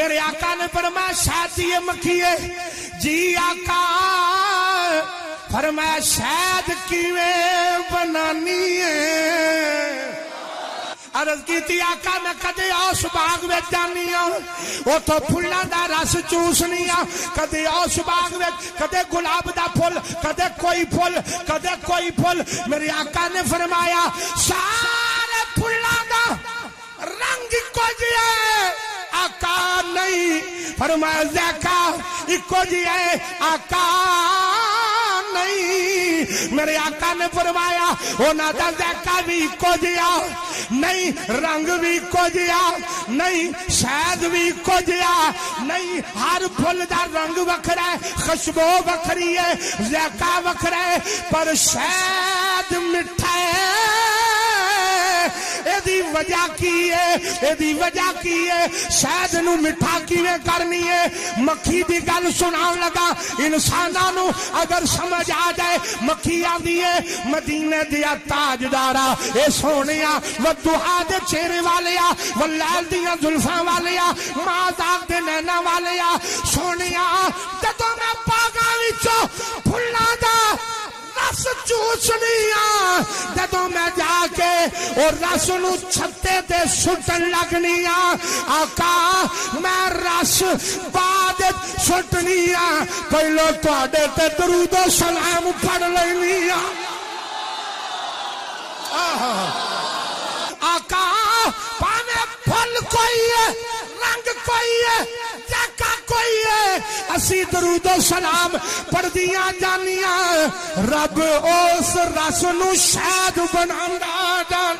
میرے آقا نے فرمایا شہد یہ مکھی ہے جی آقا فرمایا شہد کیویں بنانی ہے عرض کی تھی آقا میں کدے اس باغ وچ جانی ہاں اوتھوں پھلاں دا رس چوسنی ہاں کدے اس باغ وچ کدے گلاب دا پھل کدے کوئی پھل میرے آقا نے فرمایا سارے پھلاں دا رنگ کچھ ہے آقا نہیں فرمایا ذائقہ اکو جی ہے آقا نہیں میرے آقا نے فرمایا انہاں دا ذائقہ بھی اکو جیا نہیں رنگ بھی اکو جیا نہیں شہد بھی اکو جیا نہیں ہر پھل دا رنگ وکھرا ہے خوشبو وکھری ہے ذائقہ وکھرا ہے پر شہد مٹھا ہے ایدی وجہ کی ہے شہد نو مٹھا کیویں کرنی ہے مکھی دی گل سناؤں لگا انساناں نو اگر سمجھ آ جائے مکھی آندی ہے مدینے دیا تاجدارا اے سونیا ودھا دے چہرے والیا واللیل دیاں زلفاں والیا مازاق دے نینا والیا سونیا جدوں میں باغاں وچوں پھلاں دا رس چوسنیاں جدوں میں جا کے اور رس نو چھتے تے سٹن لگنیاں آقا میں رس بعد سٹنیاں پہلو تواڈے تے درود و سلام پڑھ لینیاں آقا پاویں پھل کوئی ہے رنگ کوئی ہے ذائقہ کوئی ہے اسی درود و سلام پڑھدیاں جانیاں رب اس رس نو شہد بناندا جان